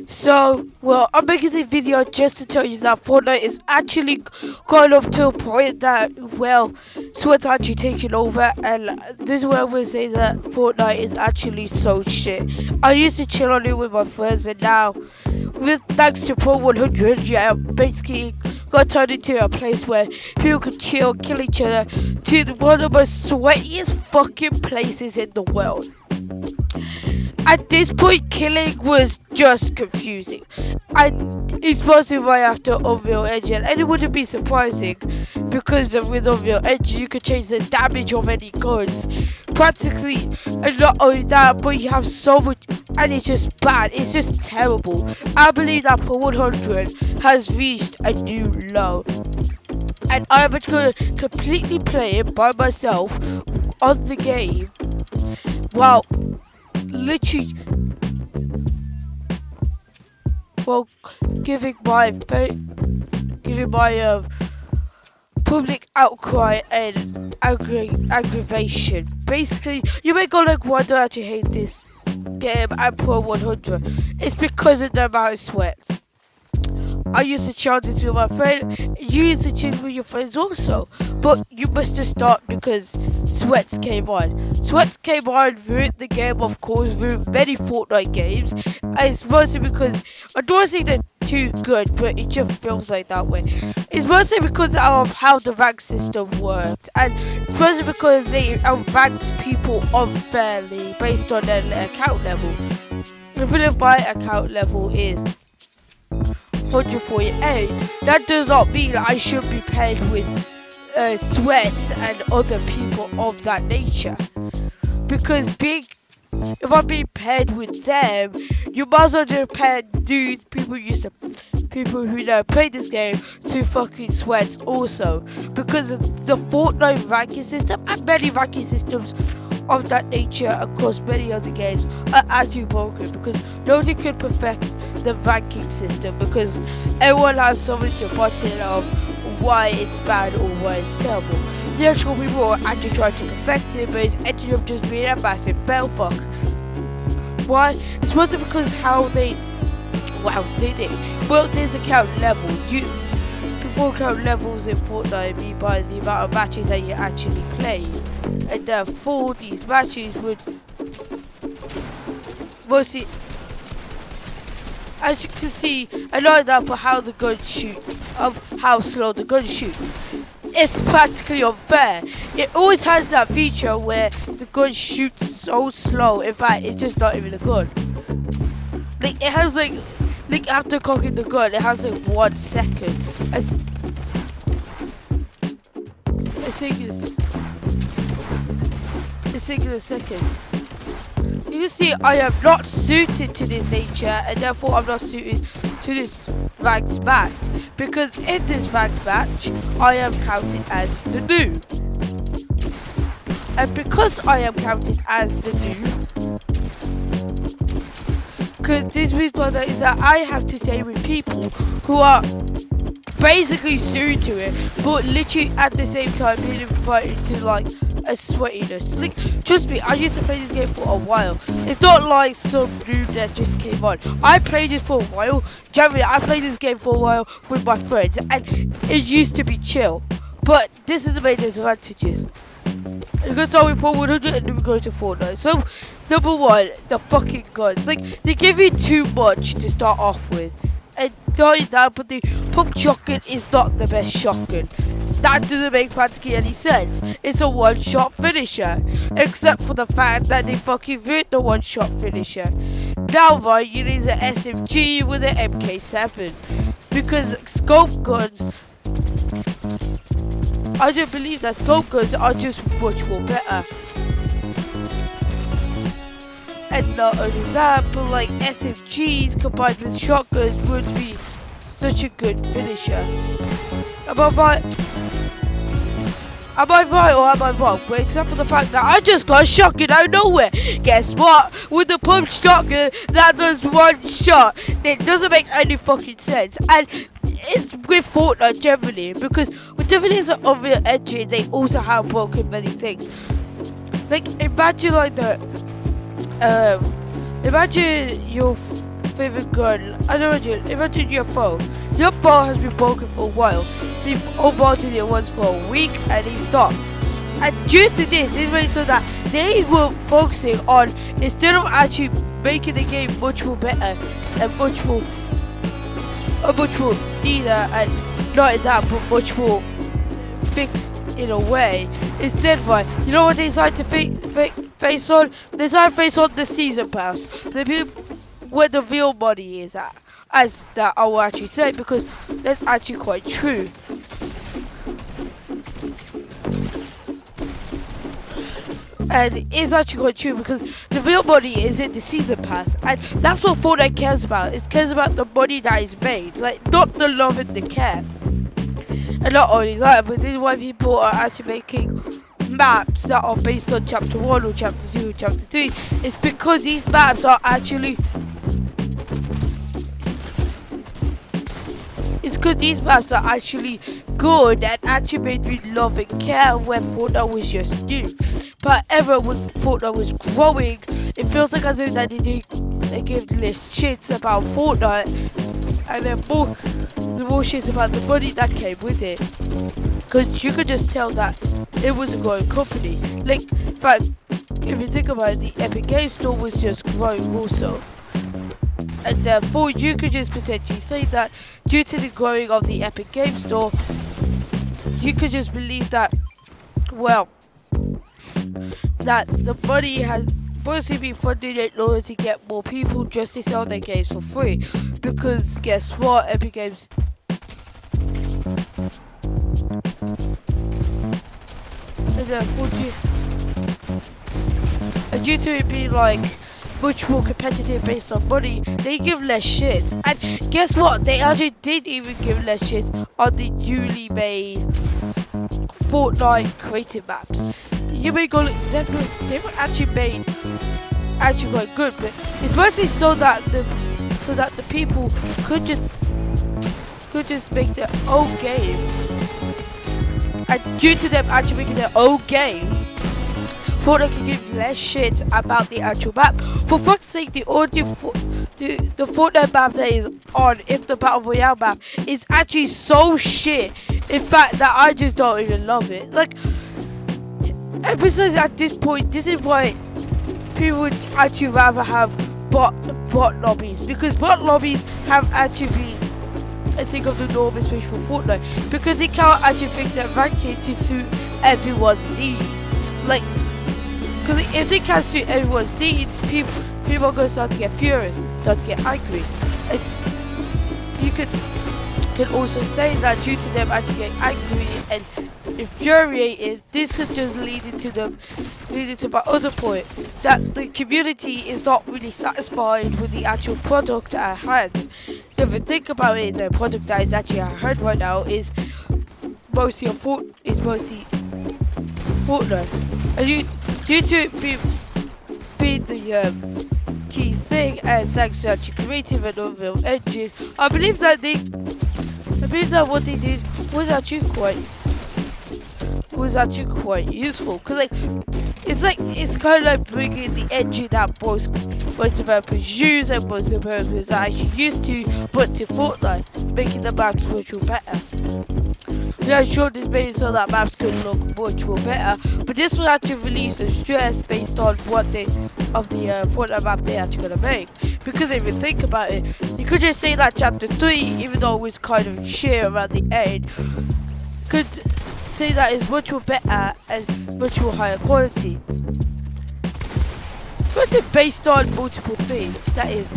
So, well, I'm making this video just to tell you that Fortnite is actually going up to a point that, well, Sweat's actually taking over, and this is where we say that Fortnite is actually so shit. I used to chill on it with my friends, and now, with thanks to Pro 100, yeah, basically got turned into a place where people could chill, kill each other, to one of the most sweatiest fucking places in the world. At this point, killing was just confusing. I, it's mostly right after Unreal Engine, and it wouldn't be surprising because with Unreal Engine you could change the damage of any guns, practically, and not only that, but you have so much, and it's just bad. It's just terrible. I believe that for 100 has reached a new low, and I'm going to completely play it by myself on the game. Wow, literally. Well, giving my public outcry and aggravation. Basically, you may go like, why do I actually hate this game and Pro 100? It's because of the amount of sweat. I used to chant this with my friend. You used to chant with your friends also. But you must have stopped because sweats came on. Sweats came on, ruined the game, of course, ruined many Fortnite games. And it's mostly because, I don't think they're too good, but it just feels like that way. It's mostly because of how the rank system worked. And it's mostly because they ranked people unfairly based on their account level. Even if my account level is 148, that does not mean I should be paired with sweats and other people of that nature. Because if I'm being paired with them, you might as well just pair dudes, people who never played this game, to fucking sweats also. Because the Fortnite ranking system and many ranking systems of that nature across many other games are actually broken, because nobody can perfect the ranking system, because everyone has something to button of why it's bad or why it's terrible. The actual people are actually trying to perfect it, but it's ended up just being a massive fail fuck. Why? It's mostly because how they did it. Well, there's account levels. People count levels in Fortnite by the amount of matches that you actually play, and therefore these matches would mostly, as you can see, I know that for how the gun shoots, of how slow the gun shoots, it's practically unfair. It always has that feature where the gun shoots so slow, in fact it's just not even a gun. Like, it has like after cocking the gun, it has like 1 second. I think it's taking a second. You can see I am not suited to this nature, and therefore I'm not suited to this ranked match, because in this ranked match I am counted as the noob. And because I am counted as the noob, because this means is that I have to stay with people who are basically suited to it, but literally at the same time being invited to like a sweatiness. Like, trust me, I used to play this game for a while. It's not like some noob that just came on. I played it for a while. Generally, I played this game for a while with my friends, and it used to be chill. But this is the main disadvantages. We're gonna start with Pro 100 and then we go to Fortnite. So, number one, the fucking guns. Like, they give you too much to start off with. And not only that, but the pump shotgun is not the best shotgun. That doesn't make practically any sense. It's a one-shot finisher, except for the fact that they fucking ruined the one-shot finisher. Now, right, you need an SMG with an MK7, because scope guns, I don't believe that scope guns are just much more better. And not only that, but like SMGs combined with shotguns would be such a good finisher. Am I right? Am I right or am I wrong? But except for the fact that I just got a shotgun out of nowhere. Guess what? With the pump shotgun, that does one shot. It doesn't make any fucking sense. And it's with Fortnite generally, because with different Unreal Engine, they also have broken many things. Like, imagine like the imagine you're favorite gun. And imagine your phone. Your phone has been broken for a while. They've unbolted it once for a week and they stopped. And due to this made so that they were focusing on, instead of actually making the game much more better and much more neater and not that, but much more fixed in a way. Instead, you know what they decided to face on? They decided to face on the season pass. The people where the real money is at, as that I will actually say, because that's actually quite true. And it's actually quite true because the real money is in the season pass, and that's what Fortnite cares about. It cares about the money that is made, like not the love and the care. And not only that, but this is why people are actually making maps that are based on chapter 1 or chapter 2 or chapter 3. It's because these maps are actually good and actually made me love and care when Fortnite was just new. But ever when Fortnite was growing, it feels like as if that they gave less shits about Fortnite, and then the more shits about the money that came with it. Because you could just tell that it was a growing company. Like, in fact, if you think about it, the Epic Games Store was just growing also. And therefore, you could just potentially say that due to the growing of the Epic Games Store, you could just believe that, well, that the money has mostly been funded in order to get more people just to sell their games for free. Because guess what, Epic Games... And due to it being like much more competitive based on money, they give less shit. And guess what? They actually did even give less shit on the newly made Fortnite creative maps. You may go, they were actually made quite good, but it's mostly so that the people could just make their own game. And due to them actually making their own game, Fortnite can give less shit about the actual map. For fuck's sake, the Fortnite map that is on, if the Battle Royale map, is actually so shit. In fact, that I just don't even love it. Like, and besides, at this point, this is why people would actually rather have bot lobbies, because bot lobbies have actually been, I think, of the norm, especially for Fortnite, because they can't actually fix their ranking to suit everyone's needs. Like, because if they can't suit everyone's needs, people are going to start to get furious, start to get angry. And you could also say that due to them actually getting angry and infuriated, this could just lead into my other point, that the community is not really satisfied with the actual product at hand. If you think about it, the product that is actually at hand right now is mostly Fortnite. And due to it being the key thing, and thanks to actually creative and Unreal Engine, I believe that what they did was actually quite useful, because it's kind of like bringing the engine that most developers use and most developers are actually used to, but to Fortnite, making the maps much more better. Yeah, sure, this made it so that maps could look much more better, but this will actually relieve some stress based on what the Fortnite map they're actually gonna make. Because if you think about it, you could just say that chapter 3, even though it was kind of shit around the end, could say that it's much more better and much more higher quality. But it's based on multiple things. That is,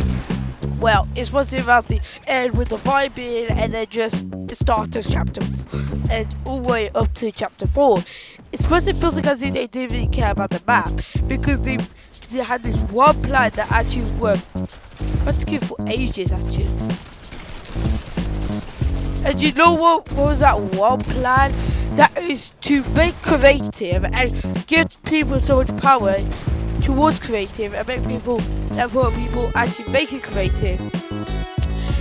well, it's mostly about the end with the vibing, and then just the start of chapter and all the way up to chapter 4. It's mostly feels like as if they didn't really care about the map, because they had this one plan that actually worked practically for ages actually. And you know what was that one plan? That is to make creative and give people so much power towards creative, and make people actually make it creative,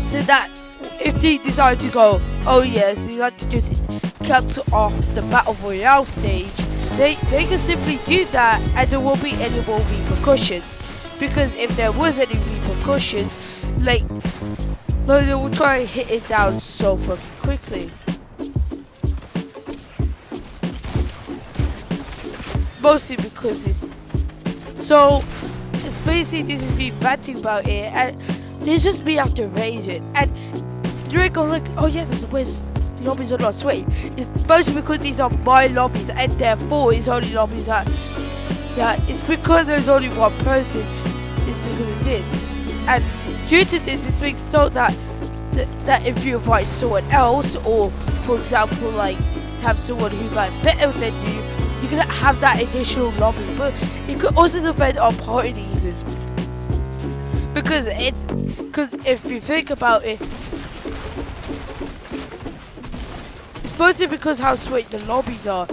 so that if they decide to go, oh yes, they like to just cancel off the Battle Royale stage, they can simply do that, and there won't be any more repercussions. Because if there was any repercussions, like they will try and hit it down so fucking quickly. Mostly because it's basically this is me ranting about it, and there's just me have to raise it, and you're like, oh yeah, this is where lobbies are not sweaty. It's mostly because these are my lobbies, and therefore it's only lobbies that it's because there's only one person. It's because of this, and due to this makes so that if you invite someone else, or for example, like have someone who's like better than you can have that additional lobby, but it could also depend on party leaders, because if you think about it, mostly because how sweaty the lobbies are,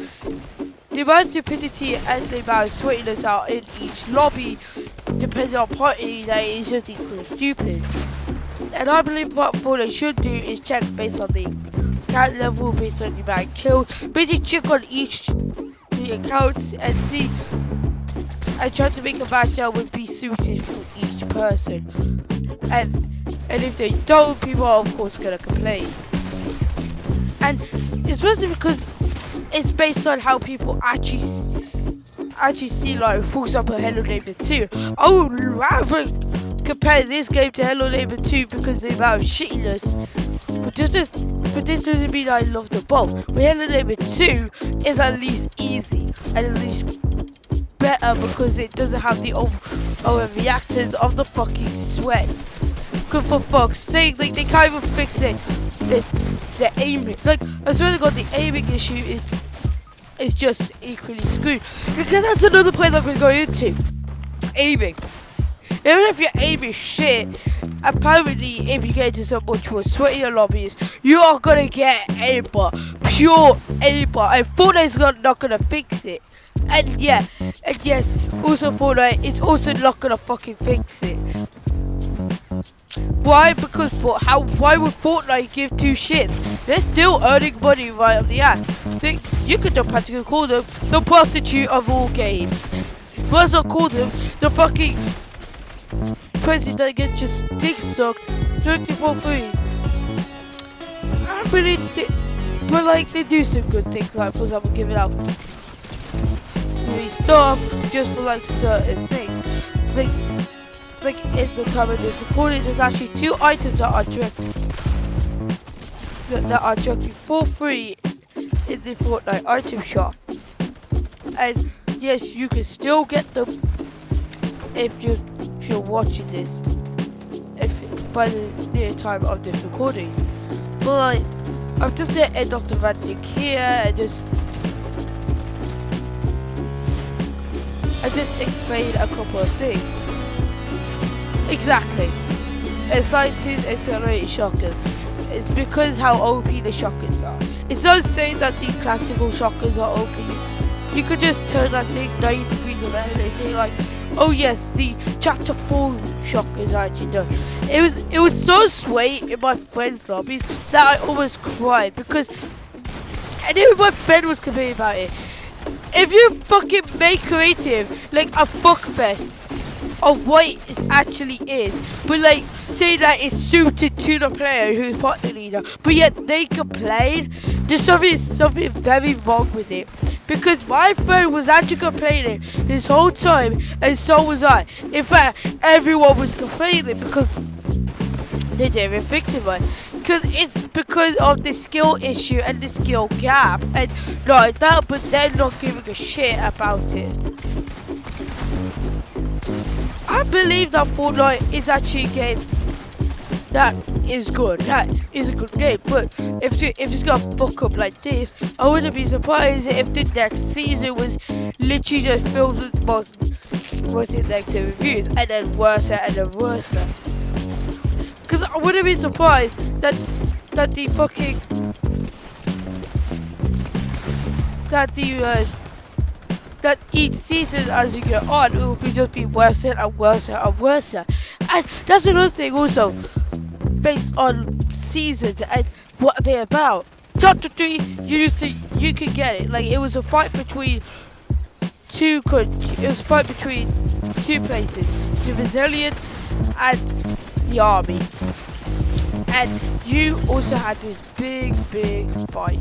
the amount of stupidity and the amount of sweatiness out in each lobby, depending on party leader, is just equally stupid. And I believe what Fortnite should do is check based on the account level, based on the amount killed, basically check on each the accounts and see, and try to make a match that would be suited for each person. And if they don't, people are of course gonna complain. And it's mostly because it's based on how people actually see, like, for example, Hello Neighbor 2. I would rather compare this game to Hello Neighbor 2 because of the amount of shittiness. But this doesn't mean I love the both. But Hello Neighbor 2 is at least easy and at least better because it doesn't have the overreactors of the fucking sweat. Because for fuck's sake, like, they can't even fix it. The aiming, like, I swear to God, the aiming issue is just equally screwed. Because that's another point I'm gonna go into. Aiming. Even if your aim is shit, apparently if you get into some much more sweatier lobbies, you are gonna get aimbot, pure aimbot, and Fortnite's not gonna fix it. And yeah, and yes, also Fortnite, it's also not gonna fucking fix it. Why? Because why would Fortnite give two shits? They're still earning money right on the app. You could practically call them the prostitute of all games. Might as well call them the fucking president that gets just dick sucked directly for free. But like they do some good things, like for example giving out free stuff just for like certain things. Like in the time of this recording, there's actually 2 items that are directly for free in the Fortnite item shop. And yes, you can still get them if you're watching this, if by the near time of this recording. But like, I'm just gonna end off the ranting here and just explain a couple of things. Exactly. Excited, accelerated shotgun. It's because how OP the shotguns are. It's not saying that the classical shotguns are OP. You could just turn that thing 90 degrees around and say like, oh yes, the chapter 4 shotguns are actually done. It was so sweet in my friend's lobbies that I almost cried because and even my friend was complaining about it. If you fucking make creative like a fuckfest of what it actually is, but like say that it's suited to the player who's party leader, but yet they complain, there's something very wrong with it. Because my friend was actually complaining this whole time, and so was I. In fact, everyone was complaining because they didn't even fix it right. Because it's because of the skill issue and the skill gap and like that, but they're not giving a shit about it. I believe that Fortnite is actually a game that is good. That is a good game. But if it's gonna fuck up like this, I wouldn't be surprised if the next season was literally just filled with mostly negative reviews and then worse and then worse. Because I wouldn't be surprised that the fucking that each season as you go on it will just be worse and worse and worse. And that's another thing also, based on seasons and what they're about. Chapter 3, you could get it. Like it was a fight between two places, the Resilience and the army. And you also had this big fight.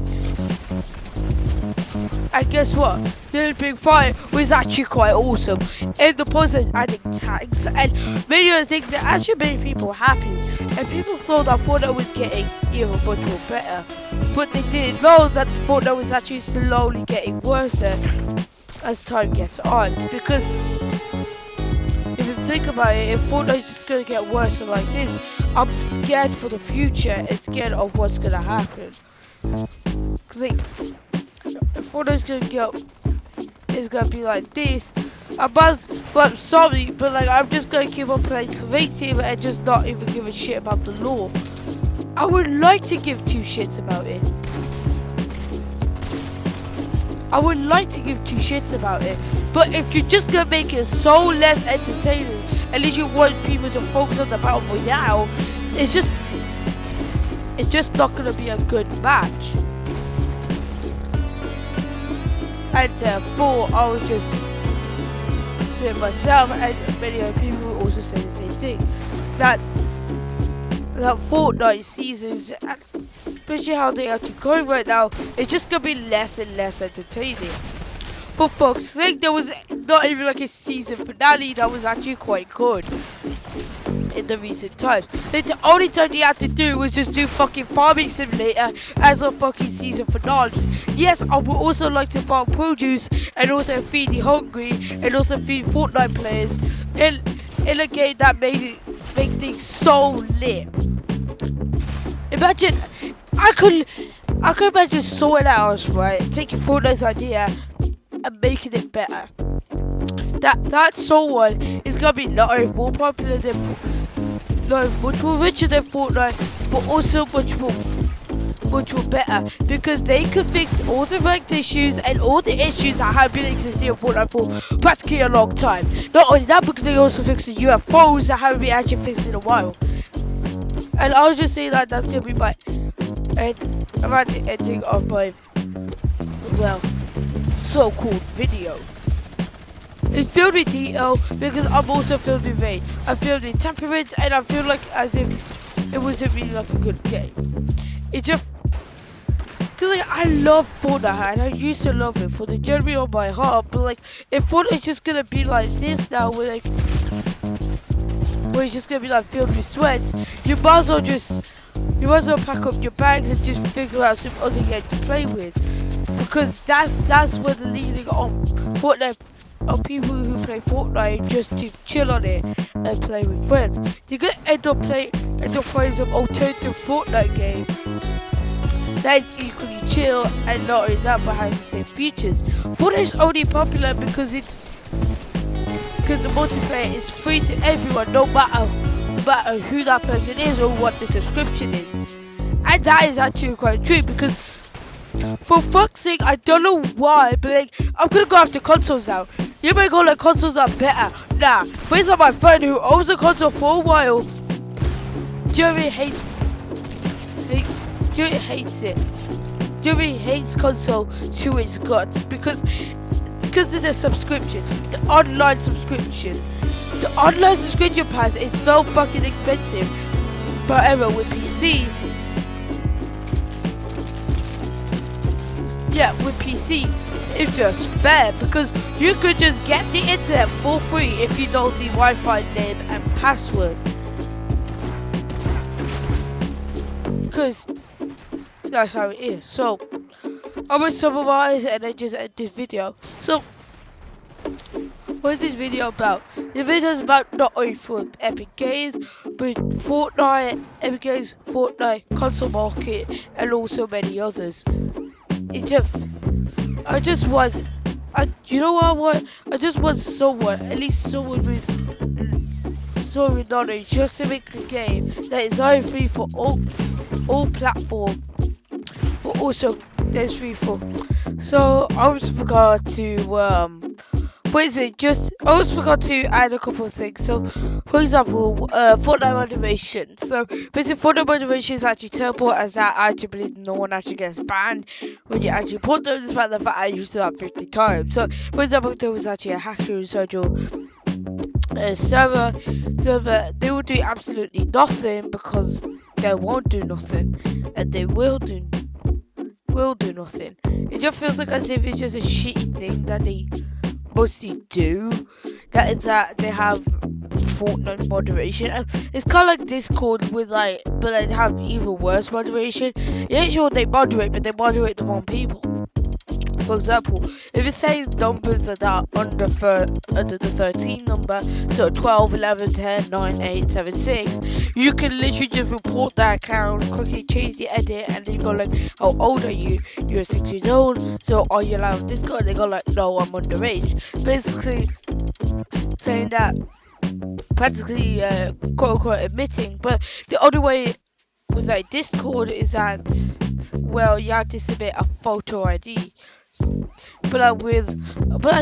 And guess what? The big fight was actually quite awesome. In the process, adding tanks and many other things that actually made people happy. And people thought that Fortnite was getting even much more better. But they didn't know that Fortnite was actually slowly getting worse as time gets on. Because if you think about it, if Fortnite is just going to get worse like this, I'm scared for the future and scared of what's going to happen. Because like, if Fortnite's going to get, it's going to be like this, I'm sorry, but like, I'm just going to keep on playing creative and just not even give a shit about the lore. I would like to give two shits about it. I would like to give two shits about it. But if you're just gonna make it so less entertaining, at least you want people to focus on the battle royale, it's just not gonna be a good match. And therefore, I would just say myself, and many other people also say the same thing, that Fortnite seasons, especially how they are going right now, it's just gonna be less and less entertaining. For fuck's sake, there was not even like a season finale that was actually quite good in the recent times. Like, the only time they had to do was just do fucking Farming Simulator as a fucking season finale. Yes, I would also like to farm produce and also feed the hungry and also feed Fortnite players in a game that make things so lit. Imagine, I could imagine someone else, right, taking Fortnite's idea and making it better. That someone is gonna be not only more popular than, much more richer than Fortnite, but also much more better, because they could fix all the ranked issues and all the issues that have been existing in Fortnite for practically a long time. Not only that, because they also fix the UFOs that haven't been actually fixed in a while. And I'll just say that that's gonna be my around the ending of my, well, so-called video. It's filled with detail because I'm also filled with rain. I filled with temperament, and I feel like as if it wasn't really like a good game. It just, cause like I love Fortnite and I used to love it for the journey of my heart. But like, if Fortnite's just gonna be like this now, where it's just gonna be like filled with sweats, you might as well pack up your bags and just figure out some other game to play with. Because that's where the leading of Fortnite, of people who play Fortnite just to chill on it and play with friends. You're gonna end up playing some alternative Fortnite game that is equally chill and not only that but has the same features. Fortnite is only popular because the multiplayer is free to everyone, no matter who that person is or what the subscription is. And that is actually quite true, because for fuck's sake, I don't know why, but like, I'm gonna go after consoles now. You may go like consoles are better. Nah, based on my friend who owns a console for a while, Jerry hates it. Jerry hates console to its guts because of the subscription, the online subscription. The online subscription pass is so fucking expensive. However, with PC, it's just fair because you could just get the internet for free if you know the Wi-Fi name and password. Because that's how it is. So I'm gonna summarize and then just end this video. So what is this video about? The video is about not only for Epic Games, but Fortnite, Epic Games, Fortnite, console market, and also many others. I just want someone, at least someone with knowledge, just to make a game that is only free for all platforms, but also there's free for. So I almost forgot to I almost forgot to add a couple of things. So, for example, Fortnite motivation. So, basically, Fortnite motivation is actually terrible, as that I actually believe no one actually gets banned when you actually put them, despite the fact I used it up 50 times. So, for example, there was actually a hacker in social server, they will do absolutely nothing because they won't do nothing, and they will do nothing. It just feels like as if it's just a shitty thing that they mostly do. That is that they have Fortnite moderation. And it's kind of like Discord with like, but they have even worse moderation. You ain't sure they moderate, but they moderate the wrong people. For example, if it says numbers that are under the 13 number, so 12, 11, 10, 9, 8, 7, 6, you can literally just report that account, quickly change the edit, and then go like, how old are you? You're 6 years old, so are you allowed this guy? They go like, no, I'm underage. Basically saying that, practically quote unquote admitting, but the other way with like Discord is that, well, you have to submit a photo ID. But I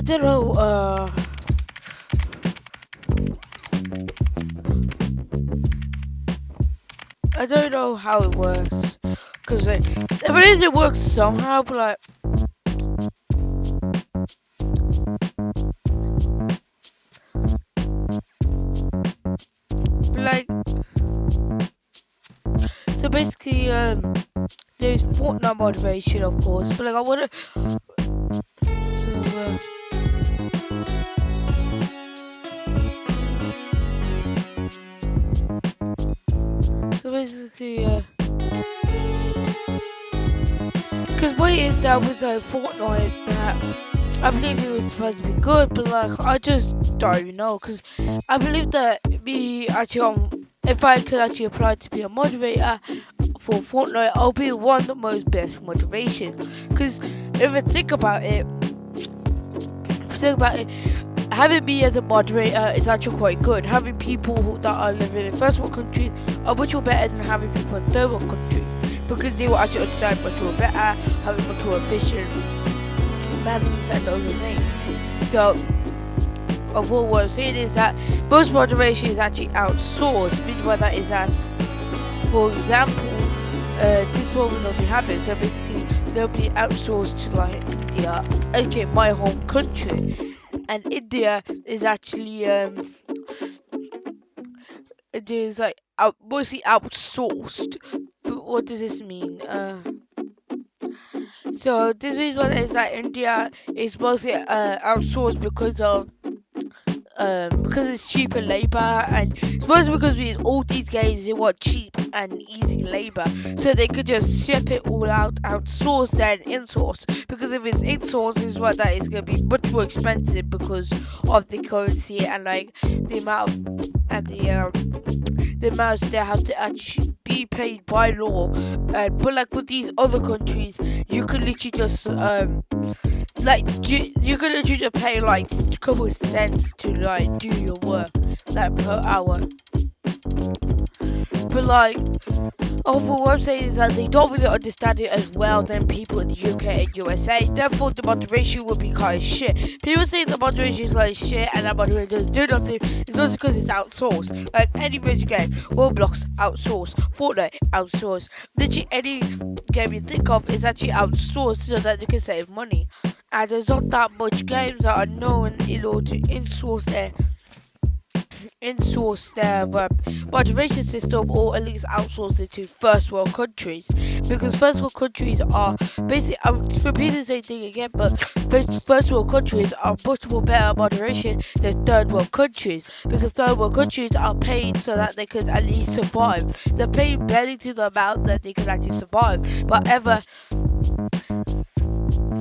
don't know, I don't know how it works, cause like, it works somehow, but like, so basically, there's Fortnite motivation, of course, but like, I wanna, so basically, because what it is that with like Fortnite, that I believe it was supposed to be good, but like I just don't even know, because I believe that me actually, if I could actually apply to be a moderator for Fortnite, I'll be one of the most best motivation. Because if I think about it, having me as a moderator is actually quite good. Having people that are living in first world countries are much more better than having people in third world countries, because they will actually understand much more better, having much more efficient balance and other things. So, what I'm saying is that most moderation is actually outsourced. Meaning what that is that, for example, this will normally happen. So basically, they'll be outsourced to like India, okay, my home country. And India is actually it is like mostly outsourced. But what does this mean? So this is what is that India is mostly outsourced because it's cheaper labor, and it's mostly because with all these games they want cheap and easy labor, so they could just ship it all out outsourced than insourced, because if it's insourced is what that is going to be much more expensive because of the currency and like the amount of, and the amounts they have to actually be paid by law. But like with these other countries, you could literally just you could literally just pay like a couple of cents to like do your work, like per hour. But like, what I'm saying is that they don't really understand it as well than people in the UK and USA. Therefore, the moderation will be kind of shit. People say the moderation is like shit and that moderation doesn't do nothing. It's not because it's outsourced. Like any video game, Roblox outsourced, Fortnite outsourced. Literally any game you think of is actually outsourced so that you can save money. And there's not that much games that are known in order to insource their moderation system, or at least outsource it to first world countries, because first world countries are basically, I'm repeating the same thing again, but first world countries are much more better moderation than third world countries, because third world countries are paid so that they could at least survive. They're paid barely to the amount that they can actually survive, but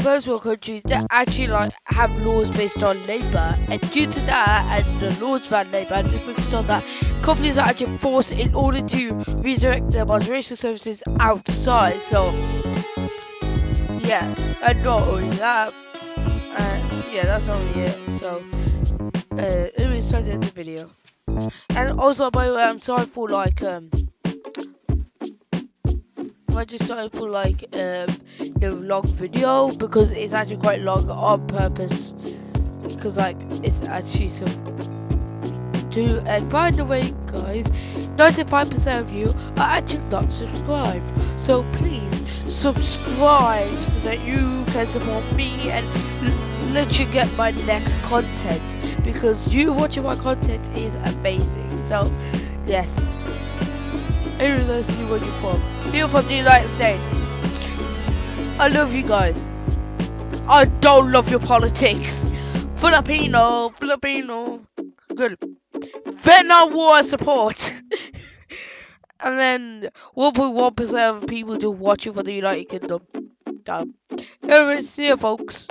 first world countries that actually like have laws based on labor, and due to that and the laws around labor, this makes it so that companies are actually forced in order to redirect their moderation services outside. So yeah, and not only that, yeah, that's only it. So anyway, so the end of the video. And also, by the way, I'm sorry for like I just sorry for like the vlog video, because it's actually quite long on purpose, because like it's actually some do. And by the way guys, 95% of you are actually not subscribed, so please subscribe so that you can support me and literally get my next content because you watching my content is amazing. So yes, anyways, let's see where you're from. People from the United States, I love you guys. I don't love your politics. Filipino, good. Vietnam War support. And then 1.1% of people do watching for the United Kingdom. Anyways, see you folks.